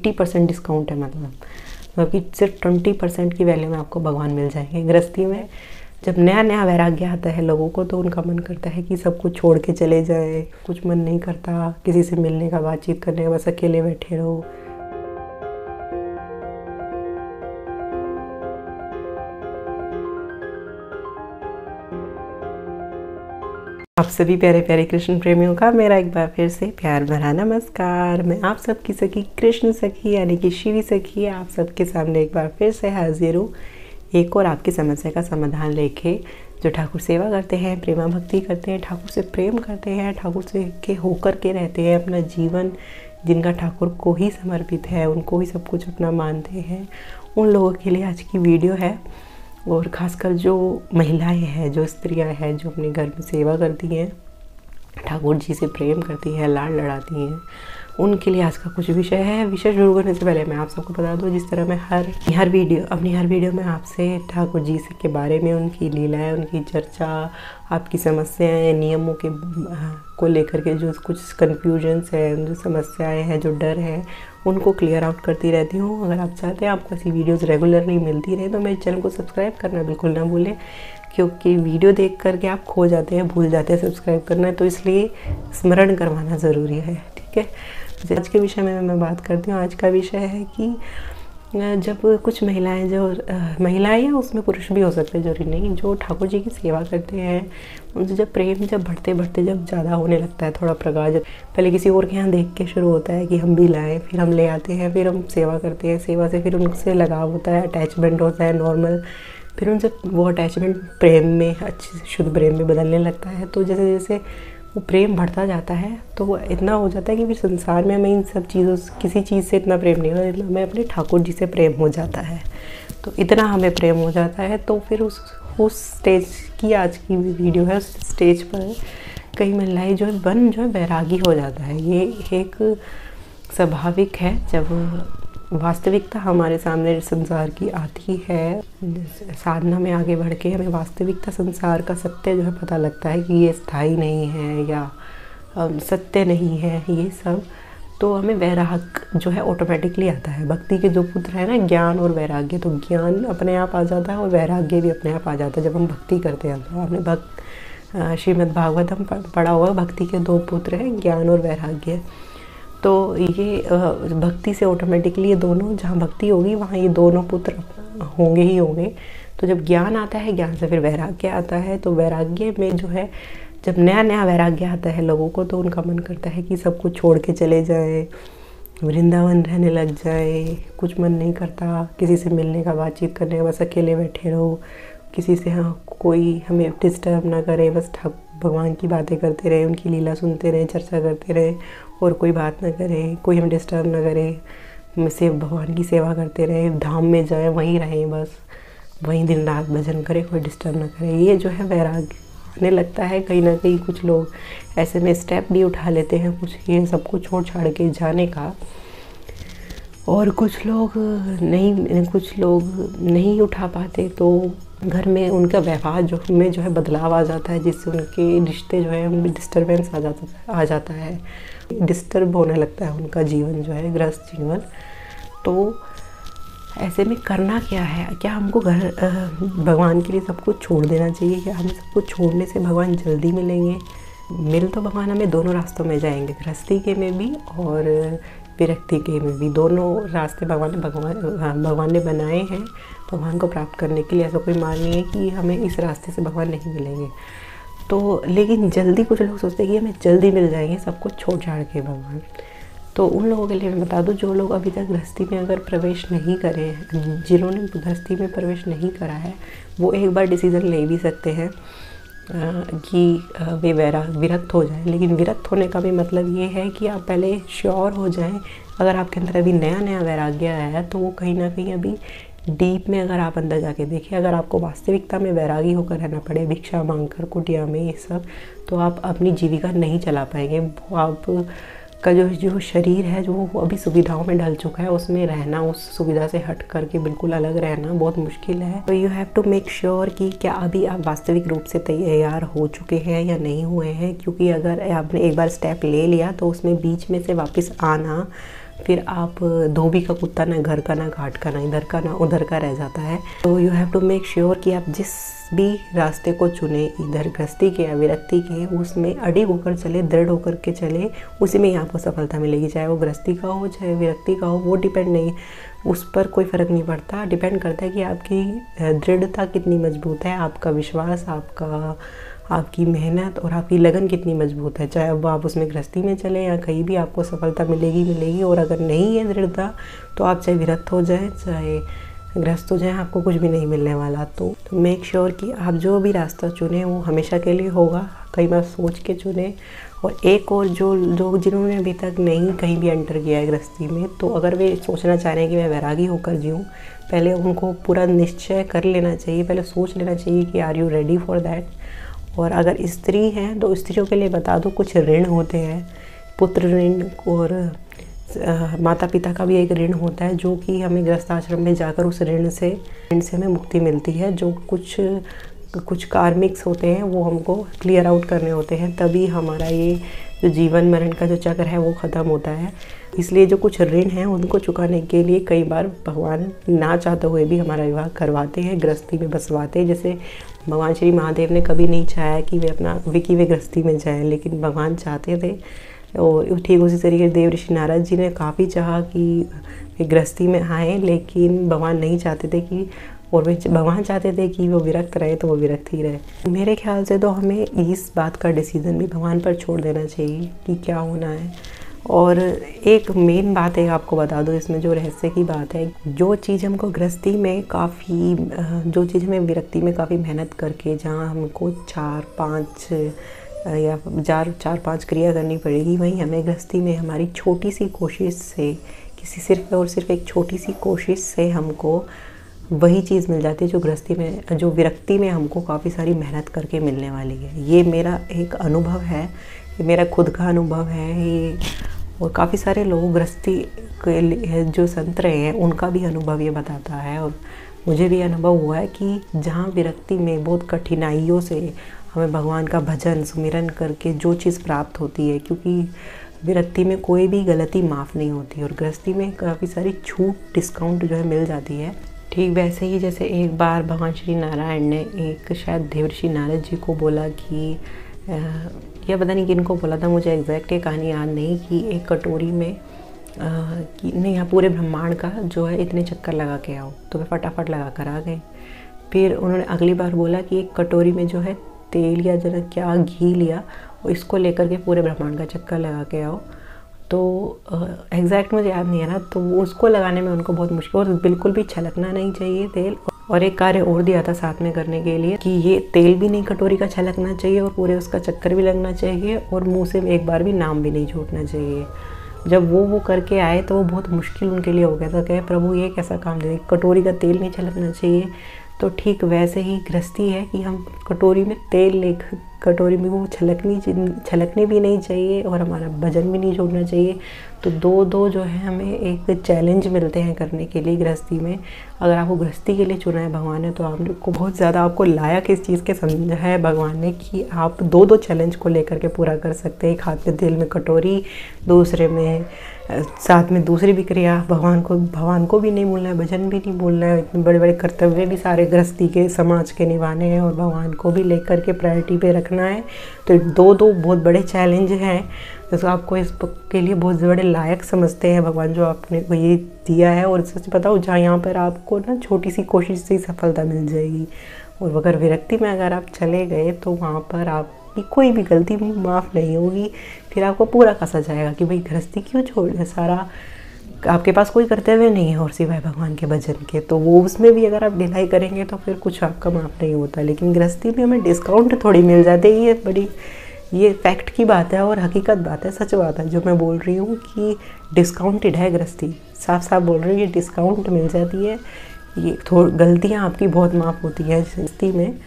80% discount है। मतलब कि सिर्फ 20% की वैल्यू में आपको भगवान मिल जाएंगे। गृहस्थी में जब नया नया वैराग्य आता है लोगों को, तो उनका मन करता है कि सब कुछ छोड़ के चले जाए। कुछ मन नहीं करता किसी से मिलने का, बातचीत करने का, बस अकेले बैठे रहो। आप सभी प्यारे प्यारे कृष्ण प्रेमियों का मेरा एक बार फिर से प्यार भरा नमस्कार। मैं आप सबकी सखी कृष्ण सखी यानी कि शिवी सखी आप सबके सामने एक बार फिर से हाजिर हूँ, एक और आपकी समस्या का समाधान लेके। जो ठाकुर सेवा करते हैं, प्रेमा भक्ति करते हैं, ठाकुर से प्रेम करते हैं, ठाकुर से के होकर के रहते हैं, अपना जीवन जिनका ठाकुर को ही समर्पित है, उनको ही सब कुछ अपना मानते हैं, उन लोगों के लिए आज की वीडियो है। और ख़ासकर जो महिलाएं हैं, जो स्त्रियां हैं, जो अपने घर में सेवा करती हैं, ठाकुर जी से प्रेम करती हैं, लाड लड़ाती हैं, उनके लिए आज का कुछ विषय है। विषय शुरू करने से पहले मैं आप सबको बता दूं, जिस तरह मैं हर वीडियो में आपसे ठाकुर जी के बारे में, उनकी लीलाएं, उनकी चर्चा, आपकी समस्याएं, नियमों के को लेकर के जो कुछ कन्फ्यूजन्स हैं, जो समस्याएं हैं, जो डर है, उनको क्लियर आउट करती रहती हूँ। अगर आप चाहते हैं आपको ऐसी वीडियोज़ रेगुलरली मिलती रहे तो मेरे चैनल को सब्सक्राइब करना बिल्कुल ना भूलें, क्योंकि वीडियो देख करके आप खो जाते हैं, भूल जाते हैं सब्सक्राइब करना, तो इसलिए स्मरण करवाना ज़रूरी है। ठीक है, आज के विषय में मैं बात करती हूँ। आज का विषय है कि जब कुछ महिलाएं, जो महिलाएं या उसमें पुरुष भी हो सकते हैं, जरूरी नहीं, जो ठाकुर जी की सेवा करते हैं, उनसे जब प्रेम जब बढ़ते बढ़ते जब ज़्यादा होने लगता है, थोड़ा प्रगाढ़, जब पहले किसी और के यहाँ देख के शुरू होता है कि हम भी लाएं, फिर हम ले आते हैं, फिर हम सेवा करते हैं, सेवा से फिर उनसे लगाव होता है, अटैचमेंट होता है नॉर्मल, फिर उनसे वो अटैचमेंट प्रेम में, अच्छे शुद्ध प्रेम में बदलने लगता है। तो जैसे जैसे वो प्रेम बढ़ता जाता है तो वो इतना हो जाता है कि फिर संसार में हमें इन सब चीज़ों, किसी चीज़ से इतना प्रेम नहीं होता, इतना हमें अपने ठाकुर जी से प्रेम हो जाता है। तो इतना हमें प्रेम हो जाता है, तो फिर उस स्टेज की आज की वीडियो है। उस स्टेज पर कई महिलाएं जो है वैरागी हो जाता है। ये एक स्वाभाविक है। जब वास्तविकता हमारे सामने संसार की आती है, साधना में आगे बढ़ के हमें वास्तविकता, संसार का सत्य जो है पता लगता है कि ये स्थायी नहीं है या सत्य नहीं है ये सब, तो हमें वैराग जो है ऑटोमेटिकली आता है। भक्ति के जो पुत्र है ना, ज्ञान और वैराग्य, तो ज्ञान अपने आप आ जाता है और वैराग्य भी अपने आप आ जाता है जब हम भक्ति करते हैं। तो आपने श्रीमद् भागवतम पढ़ा हुआ, भक्ति के दो पुत्र हैं, ज्ञान और वैराग्य। तो ये भक्ति से ऑटोमेटिकली ये दोनों, जहाँ भक्ति होगी वहाँ ये दोनों पुत्र होंगे ही होंगे। तो जब ज्ञान आता है, ज्ञान से फिर वैराग्य आता है। तो वैराग्य में जो है, जब नया नया वैराग्य आता है लोगों को, तो उनका मन करता है कि सब कुछ छोड़ के चले जाए, वृंदावन रहने लग जाए। कुछ मन नहीं करता किसी से मिलने का, बातचीत करने का, बस अकेले बैठे रहो, किसी से कोई हमें डिस्टर्ब ना करे, बस भगवान की बातें करते रहे, उनकी लीला सुनते रहे, चर्चा करते रहे, और कोई बात ना करे, कोई हमें डिस्टर्ब ना करे, सिर्फ भगवान की सेवा करते रहे, धाम में जाए वहीं रहें, बस वहीं दिन रात भजन करे, कोई डिस्टर्ब ना करे। ये जो है वैराग्य आने लगता है। कहीं ना कहीं कुछ लोग ऐसे में स्टेप भी उठा लेते हैं, कुछ ये सब कुछ छोड़ छाड़ के जाने का, और कुछ लोग नहीं उठा पाते। तो घर में उनका व्यवहार जो है बदलाव आ जाता है, जिससे उनके रिश्ते जो है उनमें डिस्टर्बेंस आ जाता है, डिस्टर्ब होने लगता है उनका जीवन जो है, गृहस्थ जीवन। तो ऐसे में करना क्या है? क्या हमको भगवान के लिए सब कुछ छोड़ देना चाहिए? क्या हमें सब कुछ छोड़ने से भगवान जल्दी मिलेंगे? मिल तो भगवान हमें दोनों रास्तों में जाएंगे, गृहस्थी के में भी और विरक्ति के में भी। दोनों रास्ते भगवान ने बनाए हैं भगवान को प्राप्त करने के लिए। ऐसा कोई मान नहीं है कि हमें इस रास्ते से भगवान नहीं मिलेंगे। तो लेकिन जल्दी कुछ लोग सोचते हैं कि हमें जल्दी मिल जाएंगे सब कुछ छोड़ छाड़ के भगवान। तो उन लोगों के लिए मैं बता दूं, जो लोग अभी तक गृहस्थी में अगर प्रवेश नहीं करे हैं, जिन्होंने गृहस्थी में प्रवेश नहीं करा है, वो एक बार डिसीज़न ले भी सकते हैं कि वे विरक्त हो जाएं। लेकिन विरक्त होने का भी मतलब ये है कि आप पहले श्योर हो जाएं। अगर आपके अंदर अभी नया नया वैराग्य आया है, तो वो कहीं ना कहीं अभी डीप में अगर आप अंदर जाके देखें, अगर आपको वास्तविकता में वैरागी होकर रहना पड़े, भिक्षा मांगकर कुटिया में ये सब, तो आप अपनी जीविका नहीं चला पाएंगे। आप का जो शरीर है, जो वो अभी सुविधाओं में ढल चुका है, उसमें रहना, उस सुविधा से हट करके बिल्कुल अलग रहना बहुत मुश्किल है। तो you have to make sure कि क्या अभी आप वास्तविक रूप से तैयार हो चुके हैं या नहीं हुए हैं। क्योंकि अगर आपने एक बार स्टेप ले लिया तो उसमें बीच में से वापस आना फिर आप धोबी का कुत्ता ना घर का ना घाट का ना इधर का ना उधर का रह जाता है। तो you have to make sure कि आप जिस भी रास्ते को चुने, इधर गृहस्थी के या विरक्ति के, उसमें अडिग होकर चले, दृढ़ होकर के चले, उसी में ही आपको सफलता मिलेगी। चाहे वो गृहस्थी का हो चाहे विरक्ति का हो, वो डिपेंड नहीं, उस पर कोई फ़र्क नहीं पड़ता। डिपेंड करता है कि आपकी दृढ़ता कितनी मजबूत है, आपका विश्वास, आपकी मेहनत और आपकी लगन कितनी मजबूत है। चाहे अब आप उसमें गृहस्थी में चले या कहीं भी, आपको सफलता मिलेगी। और अगर नहीं है दृढ़ता तो आप चाहे विरक्त हो जाए चाहे ग्रस्त हो जाए, आपको कुछ भी नहीं मिलने वाला। तो मेक श्योर कि आप जो भी रास्ता चुने वो हमेशा के लिए होगा, कई बार सोच के चुने। और एक और जो जिन्होंने अभी तक नहीं कहीं भी एंटर किया है गृहस्थी में, तो अगर वे सोचना चाह रहे हैं कि मैं वैरागी होकर जीऊँ, पहले उनको पूरा निश्चय कर लेना चाहिए, पहले सोच लेना चाहिए कि are you ready for that. और अगर स्त्री हैं तो स्त्रियों के लिए बता दो, कुछ ऋण होते हैं, पुत्र ऋण और माता पिता का भी एक ऋण होता है, जो कि हमें गृहस्थ आश्रम में जाकर उस ऋण से हमें मुक्ति मिलती है। जो कुछ कार्मिक्स होते हैं वो हमको क्लियर आउट करने होते हैं, तभी हमारा ये जो जीवन मरण का जो चक्र है वो ख़त्म होता है। इसलिए जो कुछ ऋण हैं उनको चुकाने के लिए कई बार भगवान ना चाहते हुए भी हमारा विवाह करवाते हैं, गृहस्थी में बसवाते हैं। जैसे भगवान श्री महादेव ने कभी नहीं चाहा कि वे गृहस्थी में जाएं, लेकिन भगवान चाहते थे। और ठीक उसी तरीके देव ऋषि नारद जी ने काफ़ी चाहा कि वे गृहस्थी में आए, लेकिन भगवान नहीं चाहते थे कि, और वे भगवान चाहते थे कि वो विरक्त रहे तो वो विरक्त ही रहे। मेरे ख्याल से तो हमें इस बात का डिसीज़न भी भगवान पर छोड़ देना चाहिए कि क्या होना है। और एक मेन बात है, आपको बता दो इसमें जो रहस्य की बात है, जो चीज़ हमको गृहस्थी में जो चीज़ हमें विरक्ति में काफ़ी मेहनत करके, जहाँ हमको चार पांच क्रिया करनी पड़ेगी, वहीं हमें गृहस्थी में हमारी छोटी सी कोशिश से, सिर्फ एक छोटी सी कोशिश से हमको वही चीज़ मिल जाती है जो विरक्ति में हमको काफ़ी सारी मेहनत करके मिलने वाली है। ये मेरा एक अनुभव है, ये मेरा खुद का अनुभव है ये। और काफ़ी सारे लोग गृहस्थी के लिए जो संत रहे हैं उनका भी अनुभव ये बताता है, और मुझे भी अनुभव हुआ है कि जहाँ विरक्ति में बहुत कठिनाइयों से हमें भगवान का भजन सुमिरन करके जो चीज़ प्राप्त होती है, क्योंकि विरक्ति में कोई भी गलती माफ़ नहीं होती, और गृहस्थी में काफ़ी सारी छूट डिस्काउंट जो है मिल जाती है। ठीक वैसे ही जैसे एक बार भगवान श्री नारायण ने एक शायद देवर्षि नारद जी को बोला कि यह पता नहीं किनको बोला था, मुझे एग्जैक्ट ये कहानी याद नहीं, कि एक कटोरी में कि नहीं, यहाँ पूरे ब्रह्मांड का जो है इतने चक्कर लगा के आओ, तो वे फटाफट लगा कर आ गए। फिर उन्होंने अगली बार बोला कि एक कटोरी में जो है तेल या जो है क्या घी लिया, और इसको लेकर के पूरे ब्रह्मांड का चक्कर लगा के आओ। तो एग्जैक्ट मुझे याद नहीं है ना, तो वो उसको लगाने में उनको बहुत मुश्किल, और बिल्कुल भी छलकना नहीं चाहिए तेल। और एक कार्य और दिया था साथ में करने के लिए कि ये तेल भी नहीं कटोरी का छलकना चाहिए, और पूरे उसका चक्कर भी लगना चाहिए, और मुंह से एक बार भी नाम भी नहीं छूटना चाहिए। जब वो करके आए तो वो बहुत मुश्किल उनके लिए हो गया था, कहे प्रभु ये कैसा काम दे, कटोरी का तेल नहीं छलकना चाहिए। तो ठीक वैसे ही गृहस्थी है कि हम कटोरी में तेल लेकर, कटोरी में वो छलकनी भी नहीं चाहिए, और हमारा भजन भी नहीं छोड़ना चाहिए। तो दो जो है हमें एक चैलेंज मिलते हैं करने के लिए गृहस्थी में। अगर आपको गृहस्थी के लिए चुना है भगवान ने, तो आपको बहुत ज़्यादा आपको लायक इस चीज़ के समझा है भगवान ने कि आप दो चैलेंज को लेकर के पूरा कर सकते हैं। एक हाथ में तेल में कटोरी, दूसरे में साथ में दूसरी भी क्रिया, भगवान को भी नहीं भूलना है, भजन भी नहीं भूलना है, इतने बड़े बड़े कर्तव्य भी सारे गृहस्थी के समाज के निभाने हैं, और भगवान को भी लेकर के प्रायोरिटी पे रखना है। तो दो बहुत बड़े चैलेंज हैं, तो आपको इसके लिए बहुत बड़े लायक समझते हैं भगवान, जो आपने को ये दिया है। और सच बताओ, जहाँ यहाँ पर आपको ना छोटी सी कोशिश से ही सफलता मिल जाएगी, और अगर विरक्ति में अगर आप चले गए तो वहाँ पर आपकी कोई भी गलती माफ़ नहीं होगी। फिर आपको पूरा कसा जाएगा कि भाई गृहस्थी क्यों छोड़, सारा आपके पास कोई कर्तव्य नहीं है और सिवाय भगवान के भजन के, तो वो उसमें भी अगर आप ढिलाई करेंगे तो फिर कुछ आपका माफ़ नहीं होता। लेकिन गृहस्थी में हमें डिस्काउंट थोड़ी मिल जाती है, ये फैक्ट की बात है और हकीकत बात है, सच बात है जो मैं बोल रही हूँ कि डिस्काउंटेड है गृहस्थी, साफ साफ बोल रही हूँ, ये डिस्काउंट मिल जाती है। ये गलतियाँ आपकी बहुत माफ़ होती है गृहस्थी में,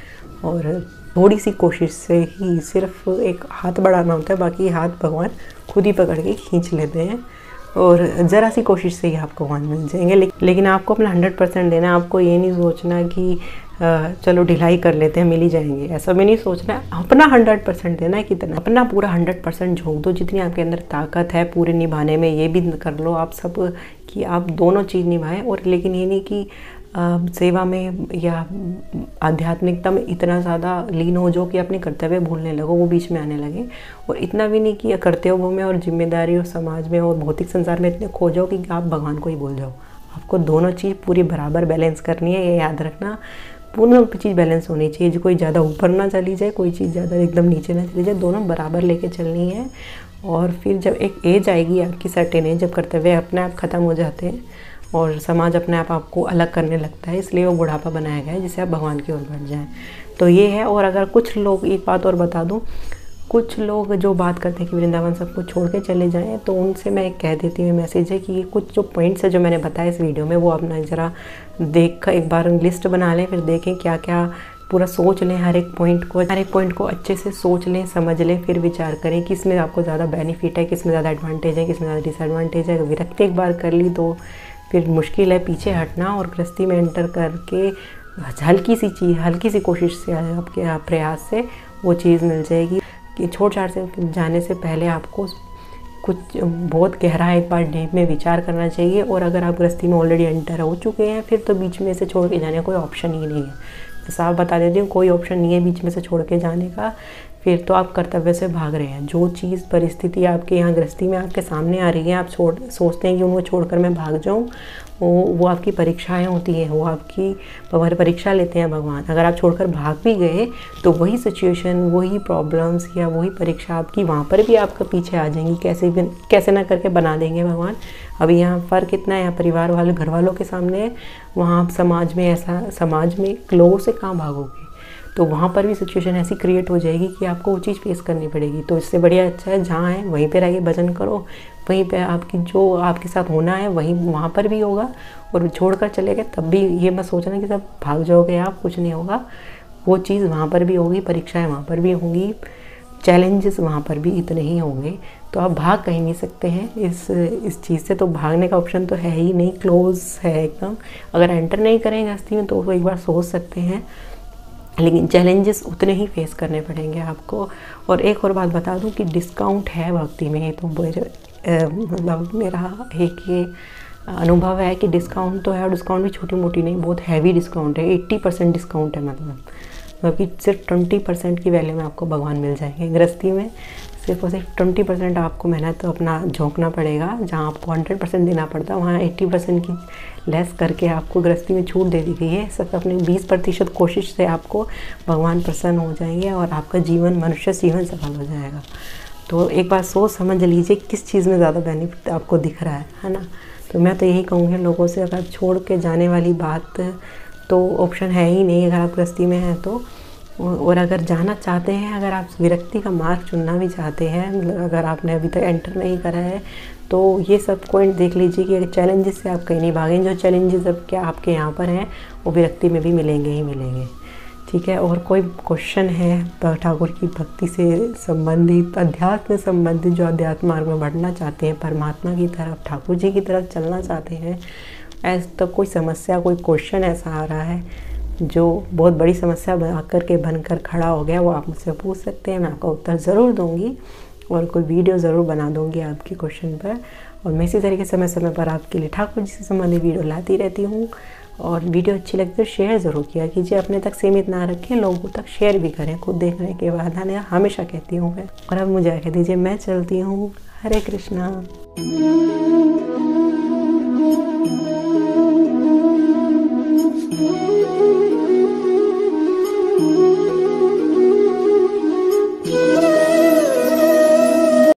और थोड़ी सी कोशिश से ही सिर्फ एक हाथ बढ़ाना होता है, बाकी हाथ भगवान खुद ही पकड़ के खींच लेते हैं। और ज़रा सी कोशिश से ही आपको भगवान मिल जाएंगे। लेकिन आपको अपना 100% देना है। आपको ये नहीं सोचना कि चलो ढिलाई कर लेते हैं मिल ही जाएंगे, ऐसा भी नहीं सोचना है। अपना 100% देना है। कितना? अपना पूरा 100% झोंक दो। जितनी आपके अंदर ताकत है पूरे निभाने में, ये भी कर लो आप सब कि आप दोनों चीज़ निभाएं। और लेकिन ये नहीं कि सेवा में या आध्यात्मिकता में इतना ज़्यादा लीन हो जो कि अपने कर्तव्य भूलने लगो, वो बीच में आने लगे। और इतना भी नहीं कि कर्तव्यों में और जिम्मेदारी और समाज में और भौतिक संसार में इतने खो जाओ कि आप भगवान को ही भूल जाओ। आपको दोनों चीज़ पूरी बराबर बैलेंस करनी है, ये याद रखना। पूर्ण चीज़ बैलेंस होनी चाहिए, जो कोई ज़्यादा ऊपर ना चली जाए, कोई चीज़ ज़्यादा एकदम नीचे ना चली जाए, दोनों बराबर लेके चलनी है। और फिर जब एक एज आएगी आपकी, सर्टेन एज, जब कर्तव्य अपने आप ख़त्म हो जाते हैं और समाज अपने आप आपको अलग करने लगता है, इसलिए वो बुढ़ापा बनाया गया है जिससे आप भगवान की ओर बढ़ जाएं। तो ये है। और अगर कुछ लोग, एक बात और बता दूं, कुछ लोग जो बात करते हैं कि वृंदावन सबको छोड़ के चले जाएं, तो उनसे मैं एक कह देती हूँ मैसेज है कि कुछ जो पॉइंट्स है जो मैंने बताया इस वीडियो में, वो अपना ज़रा देख कर एक बार लिस्ट बना लें, फिर देखें क्या क्या, पूरा सोच लें हर एक पॉइंट को अच्छे से सोच लें, समझ लें, फिर विचार करें कि इसमें आपको ज़्यादा बेनिफिट है, किसमें ज़्यादा एडवांटेज है, किसमें ज़्यादा डिसएडवांटेज है। विरक्ति एक बार कर ली तो फिर मुश्किल है पीछे हटना। और गृहस्थी में एंटर करके हल्की सी कोशिश से, आपके प्रयास से वो चीज़ मिल जाएगी। कि छोड़ छाड़ से जाने से पहले आपको कुछ बहुत गहरा एक बार डीप में विचार करना चाहिए। और अगर आप गृहस्थी में ऑलरेडी एंटर हो चुके हैं, फिर तो बीच में से छोड़ के जाने का कोई ऑप्शन ही नहीं है। साफ बता देती हूँ, कोई ऑप्शन नहीं है बीच में से छोड़ के जाने का। फिर तो आप कर्तव्य से भाग रहे हैं। जो चीज़ परिस्थिति आपके यहाँ गृहस्थी में आपके सामने आ रही है, आप सोचते हैं कि उनको छोड़कर मैं भाग जाऊँ, वो आपकी परीक्षाएं होती हैं, वो आपकी भगवान परीक्षा लेते हैं भगवान। अगर आप छोड़कर भाग भी गए तो वही सिचुएशन, वही प्रॉब्लम्स या वही परीक्षा आपकी वहाँ पर भी आपका पीछे आ जाएंगी, कैसे ना करके बना देंगे भगवान। अभी यहाँ फ़र्क इतना है, यहाँ परिवार वाले घर वालों के सामने है, वहाँ आप समाज में लोगों से कहाँ भागोगे। तो वहाँ पर भी सिचुएशन ऐसी क्रिएट हो जाएगी कि आपको वो चीज़ फेस करनी पड़ेगी। तो इससे बढ़िया अच्छा है जहाँ है वहीं पे रह के भजन करो, वहीं पे आपकी जो आपके साथ होना है वहीं वहाँ पर भी होगा। और छोड़कर चले गए तब भी ये मत सोचना कि सब भाग जाओगे आप, कुछ नहीं होगा। वो चीज़ वहाँ पर भी होगी, परीक्षाएँ वहाँ पर भी होंगी, चैलेंजेस वहाँ पर भी इतने ही होंगे। तो आप भाग कहीं नहीं सकते हैं इस चीज़ से। तो भागने का ऑप्शन तो है ही नहीं, क्लोज है एकदम। अगर एंटर नहीं करेंगे गृहस्थी में तो वो एक बार सोच सकते हैं, लेकिन चैलेंजेस उतने ही फेस करने पड़ेंगे आपको। और एक और बात बता दूं कि डिस्काउंट है भक्ति में, तो मतलब मेरा एक ये अनुभव है कि डिस्काउंट तो है, और डिस्काउंट भी छोटी मोटी नहीं, बहुत हैवी डिस्काउंट है। 80% डिस्काउंट है, मतलब कि सिर्फ 20% की वैल्यू में आपको भगवान मिल जाएंगे। गृहस्थी में सिर्फ और सिर्फ 20% आपको मेहनत तो अपना झोंकना पड़ेगा। जहाँ आपको 100% देना पड़ता है, वहाँ 80% की लेस करके आपको गृहस्थी में छूट दे दी गई है। सब अपनी 20% कोशिश से आपको भगवान प्रसन्न हो जाएंगे और आपका जीवन, मनुष्य जीवन सफल हो जाएगा। तो एक बार सोच समझ लीजिए किस चीज़ में ज़्यादा बेनिफिट आपको दिख रहा है ना। तो मैं तो यही कहूँगी लोगों से, अगर छोड़ के जाने वाली बात तो ऑप्शन है ही नहीं अगर आप गृहस्थी में हैं तो। और अगर जाना चाहते हैं, अगर आप विरक्ति का मार्ग चुनना भी चाहते हैं, मतलब अगर आपने अभी तक एंटर नहीं करा है, तो ये सब पॉइंट देख लीजिए कि चैलेंजेस से आप कहीं नहीं भागेंगे। जो चैलेंजेस अब क्या आपके यहाँ पर हैं वो विरक्ति में भी मिलेंगे ही मिलेंगे, ठीक है। और कोई क्वेश्चन है ठाकुर की भक्ति से संबंधित, अध्यात्म से संबंधित, जो अध्यात्म मार्ग में बढ़ना चाहते हैं, परमात्मा की तरफ, ठाकुर जी की तरफ चलना चाहते हैं, ऐसा तो कोई समस्या, कोई क्वेश्चन ऐसा आ रहा है जो बहुत बड़ी समस्या बनकर खड़ा हो गया, वो आप मुझसे पूछ सकते हैं, मैं आपका उत्तर ज़रूर दूंगी और कोई वीडियो ज़रूर बना दूंगी आपके क्वेश्चन पर। और मैं इसी तरीके समय समय पर आपके लिए ठाकुर जी से संबंधित वीडियो लाती रहती हूँ। और वीडियो अच्छी लगती है तो शेयर ज़रूर किया कीजिए, अपने तक सीमित ना रखें, लोगों तक शेयर भी करें। खुद देखने के बाद हमेशा कहती हूँ मैं। और अब मुझे कह दीजिए, मैं चलती हूँ। हरे कृष्णा।